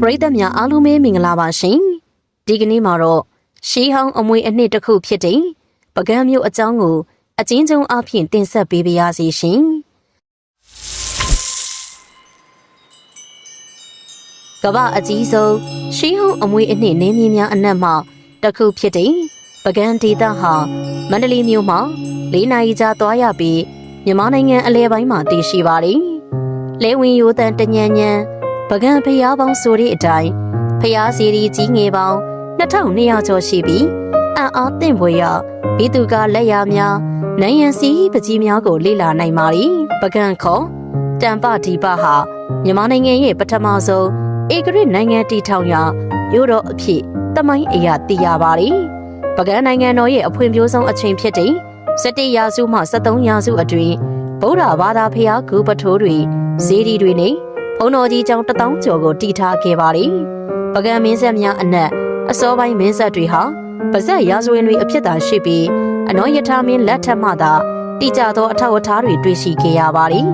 ရိသတ်များအားလုံးပဲမင်္ဂလာပါရှင်ဒီကနေ့မှာတော့ရှေးဟောင်းအမွေအနှစ်တစ်ခုဖြစ်တဲ့ပကံမြို့အကြောင်းကိုအကျဉ်းချုပ်အဖြစ်တင်ဆက်ပေးပါရစေရှင်ကမ္ဘာအကြီးဆုံးရှေးဟောင်းအမွေအနှစ်နေမြေများအနက်မှတစ်ခုဖြစ်တဲ့ပကံဒေသဟာမန္တလေးမြို့မှာ၄နာရီကြာသွားရပြီးမြန်မာနိုင်ငံအလဲပိုင်းမှာတည်ရှိပါတယ်လဲဝင်ရိုးတန်တညံညံပကံဖျားပေါင်းဆိုတဲ့အတိုင်းဖျားစီရီကြီးငယ်ပေါင်း2200ကျော်ရှိပြီးအံ့အားသင့်ဖွယ်ရာဘီသူကလက်ရာများနိုင်ငံစီပကြီးများကိုလေ့လာနိုင်ပါသည်ပကံခေါ်တံပဒီပဟာမြန်မာနိုင်ငံရဲ့ပထမဆုံးဧကရာနိုင်ငံတည်ထောင်ရာမြို့တော်အဖြစ်တမိုင်းအရာသိရပါသည်ပကံနိုင်ငံတော်ရဲ့အဖွံ့ဖြိုးဆုံးအချိန်ဖြစ်တဲ့17ရာစုမှ73ရာစုအတွင်းဗုဒ္ဓဘာသာဖျားဂူပထိုးတွေဇေဒီတွေနဲ့ဘုံတော်ကြီးကျောင်း1000ကျော်ကိုတည်ထားခဲ့ပါသည်ပကံမင်းဆက်များအနက်အစောပိုင်းမင်းဆက်တွေဟာပါဇက်ရာဇဝင်တွေအဖြစ်သာရှိပြီးအနောယထာမင်းလက်ထက်မှသာတည်ကြသောအထောက်အထားတွေတွေ့ရှိခဲ့ရပါသည်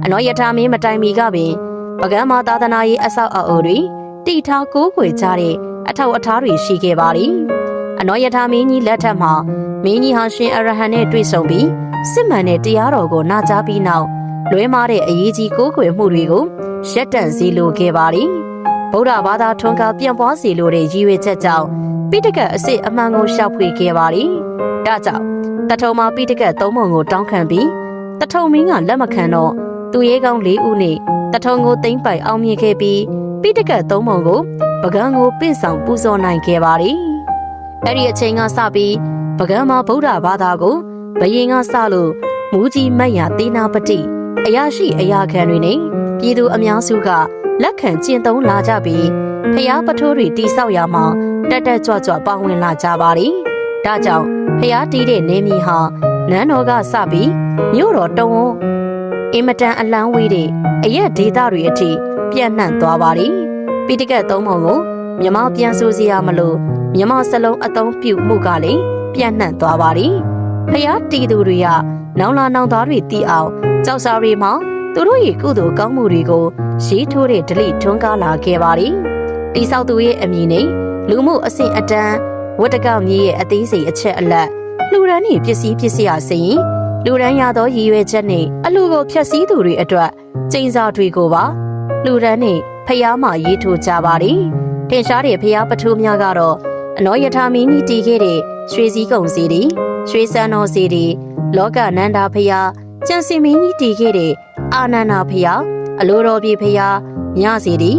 အနောယထာမင်းမတိုင်မီကပင်ပကံမှာသာသနာရေးအဆောက်အအုံတွေတည်ထားကိုးကွယ်ကြတဲ့အထောက်အထားတွေရှိခဲ့ပါသည်အနောယထာမင်းကြီးလက်ထက်မှာမင်းကြီးဟာရှင်အရဟံနဲ့တွေ့ဆုံပြီးစစ်မှန်တဲ့တရားတော်ကိုနာကြားပြီးနောက်လွဲမားတဲ့အရေးကြီးကိုးကွယ်မှုတွေကိုရပ်တန့်စေလိုခဲ့ပါသည်ဗုဒ္ဓဘာသာထွန်းကားပြန့်ပွားစေလိုတဲ့ရည်ရွယ်ချက်ကြောင့်ပိဋကအစစ်အမှန်ကိုရှောက်ဖွေခဲ့ပါသည်ဒါကြောင့်တထုံမှာပိဋကသုံးပုံကိုတောင်းခံပြီးတထုံမင်းကလက်မခံတော့သူရဲကောင်း၄ဦးနဲ့တထုံကိုသိမ်းပိုက်အောင်မြင်ခဲ့ပြီးပိဋကသုံးပုံကိုပကံကိုပင့်ဆောင်ပူဇော်နိုင်ခဲ့ပါသည်အဲ့ဒီအချိန်ကစပြီးပကံမှာဗုဒ္ဓဘာသာကိုဘယင်ကစလို့မူကြီးမတ်ရသေနာပတိအရာရှိအရာခံတွေနဲ့ပြည်သူအများစုကလက်ခံကျင့်သုံးလာကြပြီးဖျားပထိုးတွေတိဆောက်ရမှာတက်တက်ကြွကြွပါဝင်လာကြပါသည်ဒါကြောင့်ဖျားတီးတဲ့နေမီဟာနန်းတော်ကစပြီးမြို့တော်တုံးအင်မတန်အလန်းဝေးတဲ့အရက်ဒေသတွေအထိပြန့်နှံ့သွားပါသည်ပိဋကတ်သုံးပုံကိုမြမပြန်ဆိုစရာမလိုမြမစလုံးအသုံးပြုမှုကလည်းပြန့်နှံ့သွားပါသည်ဖျားတီးသူတွေကနောင်လာနောင်သားတွေတီးအောင်ကြောက်စာရီမှာသူတို့ရဲ့ကုသိုလ်ကောင်းမှုတွေကိုရေးထိုးတဲ့ဒလိထွန်းကားလာခဲ့ပါသည်တိဆောက်သူရဲ့အမည်နဲ့လူမှုအဆင့်အတန်းဝတ္တကမြေရဲ့အသေးစိတ်အချက်အလက်လူရန်နှင့်ပစ္စည်းအစင်လူရန်ရသောရည်ရွယ်ချက်နဲ့အလူကိုဖျက်ဆီးသူတွေအတွက်ကျိန်စာတွေကိုပါလူရန်နဲ့ဖျားမှရေးထိုးကြပါသည်ထင်ရှားတဲ့ဖျားပထိုးများကတော့အနောယထာမင်းကြီးတည်ခဲ့တဲ့ရွှေစည်းကုံစီတီရွှေစံတော်စီတီလောကနန္ဒာဖျားကျန်စီမင်းကြီးတည်ခဲ့တဲ့အာနန္ဒာဖျားအလိုတော်ပြေဖျားမြစီတီ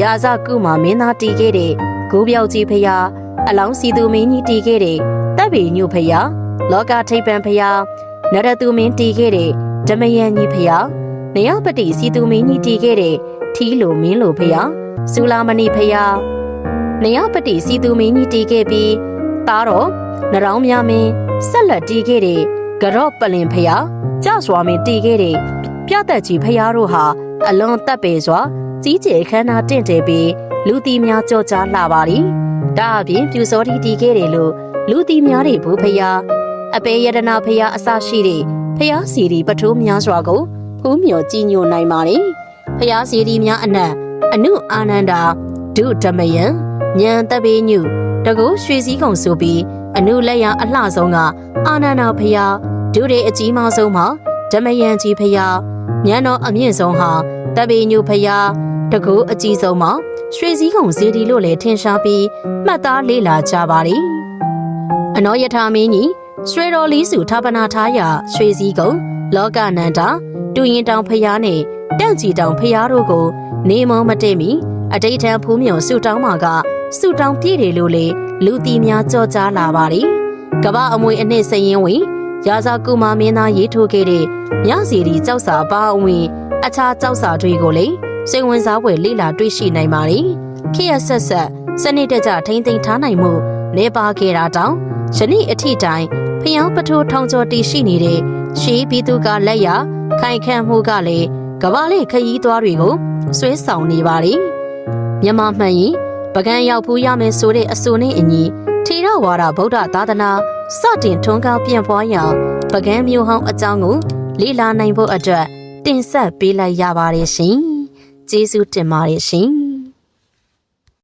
ရာဇကုမာမင်းသားတည်ခဲ့တဲ့ဂိုးပြောက်ကြီးဖျားအလောင်းစီသူမင်းကြီးတည်ခဲ့တဲ့တပ်ပေညုဖျားလောကထိပ်ပံဖျားနရသူမင်းတည်ခဲ့တဲ့ဓမယန်ကြီးဖျားနေရပတိစီသူမင်းကြီးတည်ခဲ့တဲ့ထီလိုမင်းလိုဖျားစူလာမဏိဖျားနေရပတိစီသူမင်းကြီးတည်ခဲ့ပြီးသားတော်နရောင်းမြမင်းဆက်လက်တည်ခဲ့တဲ့ကရော့ပလင်ဖျားကြစွာမင်းတည်ခဲ့တဲ့ပြသက်ကြီးဖျားတို့ဟာအလွန်တပ်ပေစွာကြီးကျယ်ခမ်းနားတင့်တယ်ပြီးလူတီများကြောကြားလှပါသည်ဒါအပြင်ပြူစောတီတည်ခဲ့တယ်လို့လူတီများတွေဘူးဖျားအပေယတနာဖျားအစရှိတဲ့ဖျားစီရီပထိုးများစွာကိုဖူးမြော်ကြည်ညိုနိုင်ပါသည်ဖျားစီရီများအနက်အနုအာနန္ဒာဒုဓမယံဉာဏ်တပ်ပေညုတကုရွှေစည်းကုံဆိုပြီးအနုလက်ရအလှဆုံးကအာနန္ဒာဖျားဒုရေအကြီးမဆုံးမှာဓမယံကြီးဖျားဉာဏ်တော်အမြင့်ဆုံးဟာတပ်ပေညုဖျားတကုအကြီးဆုံးမှာရွှေစည်းကုံစီတီလို့လည်းထင်ရှားပြီးမှတ်သားလေးလာကြပါသည်အနောယထာမင်းကြီးရွှေတော်လေးစုထာပနာထားရာရွှေစည်းကုံလောကနန္ဒာတူရင်တောင်ဖျားနဲ့တန့်ကြီးတောင်ဖျားတို့ကိုနေမောမတည့်မီအတိတ်ထံဖူးမြော်ဆူတောင်းမှာကဆူတောင်းပြည့်တယ်လို့လေလူတီများကြောကြားလာပါသည်ကမ္ဘာအမွေအနှစ်စရင်ဝင်ရာဇကုမာမင်းသားရေးထိုးခဲ့တဲ့မြစီရီကြောက်စာပါအဝင်အခြားကြောက်စာတွေကိုလေစိတ်ဝင်စားဖွယ်လေ့လာတွေ့ရှိနိုင်ပါသည်ခေတ်ဆက်စနစ်တကျထိမ့်သိမ်းထားနိုင်မှုနေပါခဲ့တာတောင်ယနေ့အထိတိုင်ဖျောင်းပထိုးထောင်ကျော်တည်ရှိနေတဲ့ရှေးပြည်သူကလက်ရခိုင်ခန့်မှုကလည်းကမ္ဘာလေခရီးသွားတွေကိုဆွဲဆောင်နေပါသည်မြန်မာမှန်ရင်ပကံရောက်ဖူးရမယ်ဆိုတဲ့အဆိုနဲ့အညီထေရဝါဒဗုဒ္ဓသာသနာစတင်ထွန်းကားပြန့်ပွားရာပကံမျိုးဟောင်းအကြောင်းကိုလေ့လာနိုင်ဖို့အတွက်တင်ဆက်ပေးလိုက်ရပါတယ်ရှင်ကျေးဇူးတင်ပါတယ်ရှင်